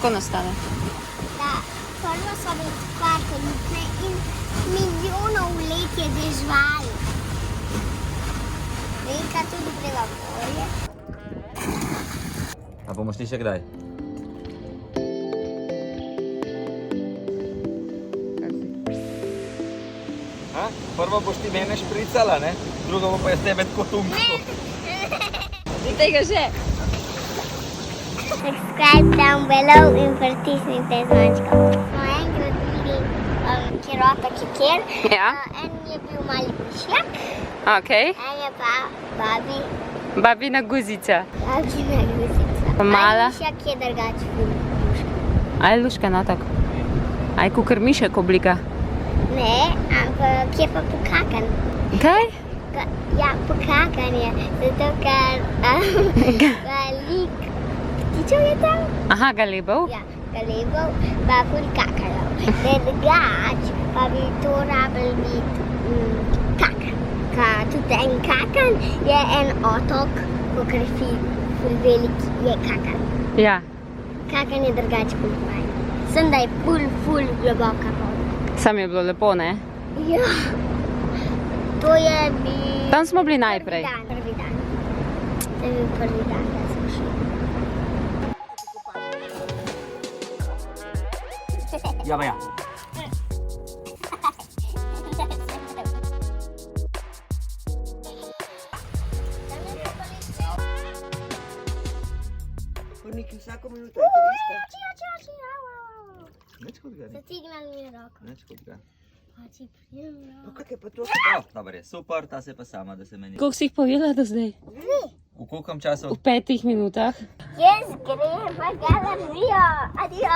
Kako nastane? Da prvo so bile kvarke lukne in milijonov let je deževalo. Enkrat tudi greva bolje. A bomo šli še kdaj? Prvo boš ti mene špricala, ne? Drugo bo pa jaz tebe tako tumsko. Vidite ga že? Subscribe down below in pritisnite zvončko. Smo enkrat bili kjer otok je kjer. Ja. En je bil mali pušjak, Ok. en je pa babi. Babina guzica. Babina guzica. Mala. Pušjak je drugač ful puška. A je luška notok? A je kukar mišek oblika? Ne, ampak je pa pokakan. Kaj? Ja, pokakan je, zato ker velik ptičev je tam. Aha, galebov? Ja, galebov, pa ful kakarjev. Drugač pa bi to rabili biti kakan. Tudi en kakan je en otok, kakor je ful velik, je kakan. Ja. Kakan je drugač ful fajn. Sem da je ful globoka voda. Sam je bilo lepo, ne? Ja, to je bil... Tam smo bili najprej. Prvi dan. To je bil prvi dan, da smo šli. Ja, pa ja. Neki vsako minuto je to isto. Neč kot ga, ne? Zacignali mi roko. Neč kot ga. Pači prijemno. Pa kak je pa to? Dobar je, super, ta se pa sama, da se meni... Koliko si jih pojela do zdaj? V koliko času? V 5 minutah. Jaz grem v galerijo. Adijo.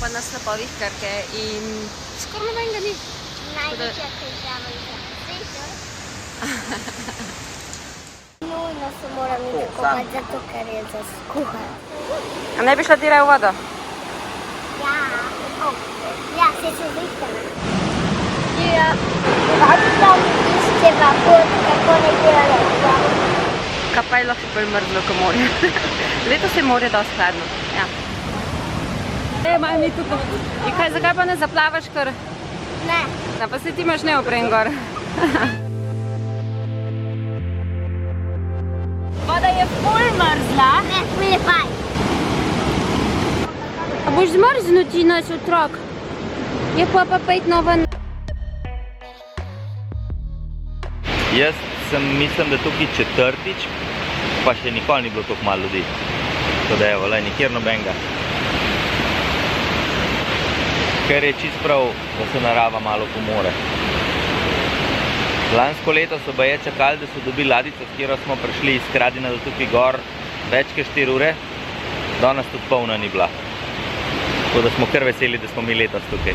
Na slapovih Krke in skoraj nobenega ni. Največja težava je za nujno se moram iti kopati, zato ker je za skuhaj. A ne bi šla ti raje v vodo? Ja, ja, se zrihtana. Ja, drugače tam išče pa pot, kako ne delali. Kaj pa je lahko bolj mrzlo kot morje? Letos je morje dosti hladno. Ja. Malo mi tukaj. In kaj, zakaj pa ne zaplavaš kar? Ne. Ja, pa se ti imaš neopren gor. Voda je ful mrzla. Ne, ful je fajn. A boš zmrznuti, naš otrok? Je pa pejt no ven. Jaz mislim, da tukaj četrtič, pa še nikoli ni bilo toliko malo ljudi. Tako da evo, nikjer nobenega. Ker je čist prav, da se narava malo pomore. Lansko leto so baje čakali, da so dobili ladico, s katero smo prišli iz Skradina do tukaj gor več kot 4 ure. Danes tudi polna ni bila. Tako da smo kar veseli, da smo mi letos tukaj.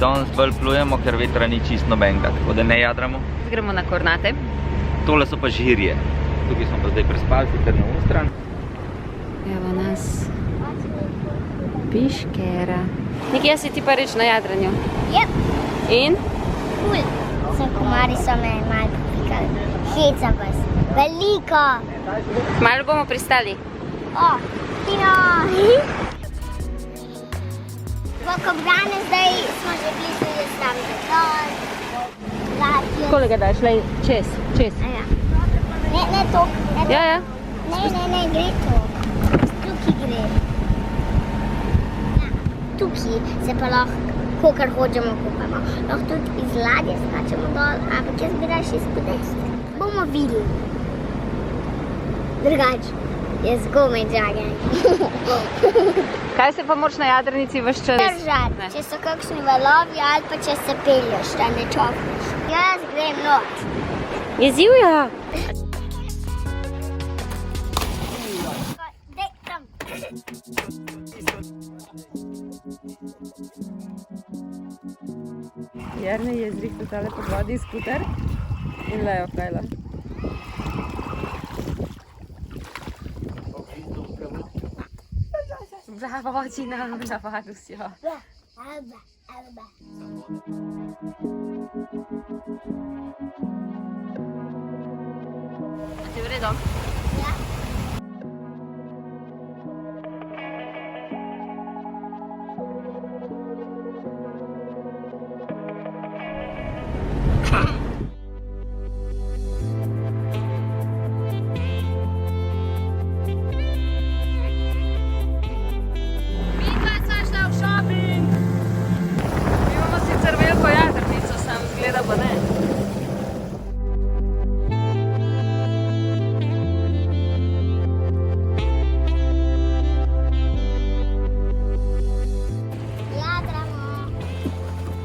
Danes bolj plujemo, ker vetra ni čist nobenega, tako da ne jadramo. Gremo na Kornate. Tole so pa žirje. Tukaj smo pa zdaj prespali, sicer na ustran. Evo nas. Piškera. Nekje si ti pa reč na jadranju. Jep. In? Ful. Komari so me malo popikali. Heca vas. Veliko. Malo bomo pristali. O, Tino. V Kobrane zdaj smo že blizu, jaz tam dol. Koliko daš, lej, čez. Ja. Ne toliko. Ja. Ne, gre to. Tukaj gre. Ja, tukaj se pa lahko, kakor hočemo, kupamo. Lahko tudi iz ladje skačemo dol, ampak jaz bi raje iz podesta. Bomo videli. Drugače, je zgomaj dragaj. Kaj se pa moraš na jadrnici ves čas? Držati, če so kakšni valovi ali pa če se pelješ, da ne čofneš. Jaz grem not. Je zivja. Dej tam. Jernej je zrihtal tale podvodni skuter in Leo Kajla. Bravo, Tina, navadil si jo. Alba. Ti v redu? Ja.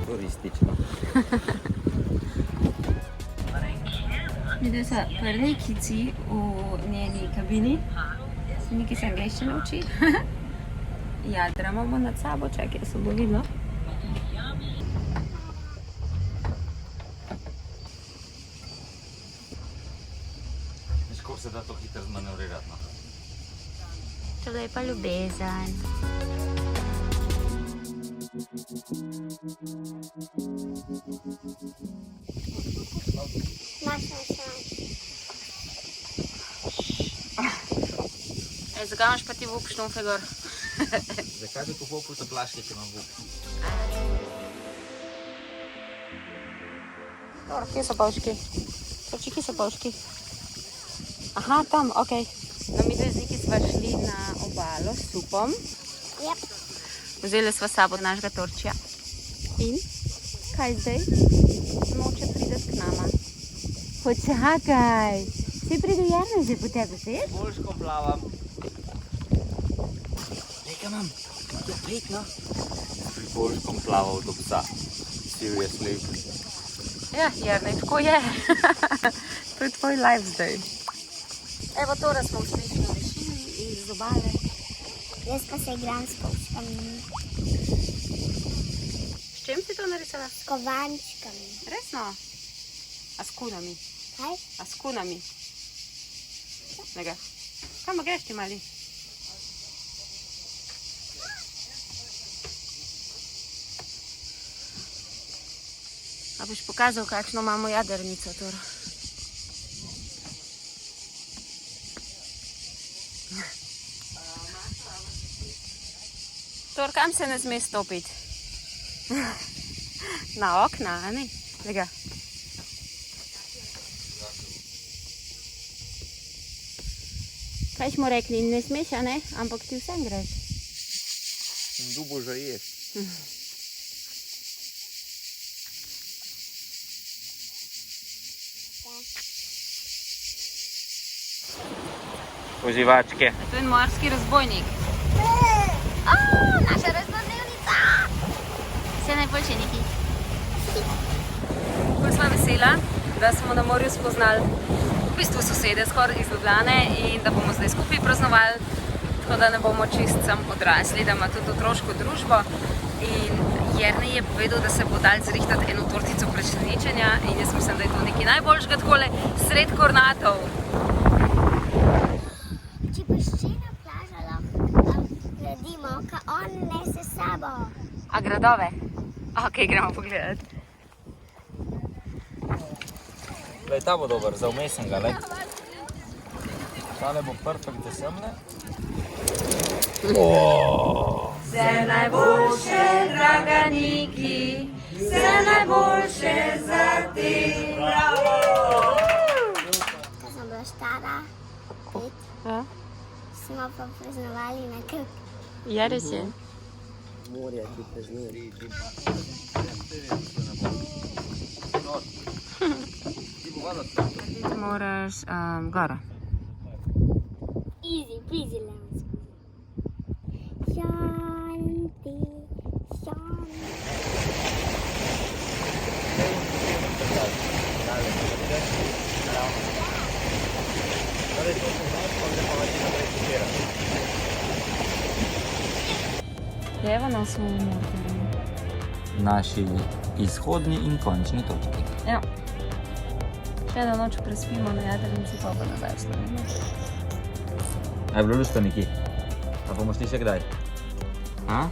Turistično. Videli so prvi kici v njeni kabini. Neki se angleščine uči. Jadramo nad sabo, čakaj, se bo videlo. Veš, kako se da to hitro zmanevrirati, no? To je pa ljubezen. Zakaj imaš pa ti vuk šnufe gor? Zakaj bi kupil ta plaške, če imam vuk? Kje so pavški? Kje so pavški? Aha, tam, okej. No, mi dve z Niki sva šli na obalo s supom. Yep. Vzeli sva sabo našega torčja. In? Kaj zdaj? Noče priti k nama. Počakaj. Vsi pride Jernej zdaj po tebi, veš? Boljško plavam. Nekaj imam. Ja, pejt, no. Pri boljškom plaval do psa. Seriously. Ja, Jernej, tako je. To je tvoj life zdaj. Evo, torej smo uspešno rešili iz obale. Jaz pa se igram s pavškami. S čem si to narisala? S kovančkami. Resno? A s kunami? Kaj? A s kunami? Nega. Kam greš ti, mali? A boš pokazal, kakšno imamo jadrnico, torej. Tor, kam se ne sme stopiti? Na okna, a ne? Lega. Kaj smo rekli, ne smeš, a ne? Ampak ti vsem greš. Sem dubo že ješ. Uživačke. To je morski razbojnik. Naša razbojnica! Vse najboljše, Niki. Ko sva vesela, da smo na morju spoznali v bistvu sosede skoraj iz Ljubljane in da bomo zdaj skupaj praznovali, tako da ne bomo čist sam odrasli, da ima tudi otroško družbo. In Jernej je povedal, da se bo dal zrihtati eno tortico presenečenja in jaz mislim, da je to nekaj najboljšega takole sred Kornatov. Če peščena plaža lahko gradimo, ka on nese s sabo. A gradove? Ok, gremo pogledat. Lej, ta bo dober, za vmesen ga, lej. Tale bo perfekt za semle. Vse najboljše, draga Niki, vse najboljše za te. Ko sem bila stara, Ja, Smo pa praznovali na Krk. ja res je. Morje, ki praznuje. Ti moraš gora. Easy peasy lemon squeezy. Shanti, Shanti. Evo nas v Mordorju. Naši izhodni in končni točki. Ja. Še eno noč prespimo na jadrnici, pa bo nazaj v Slovenijo. A je bilo luštno, Niki? A bomo šli še kdaj? A?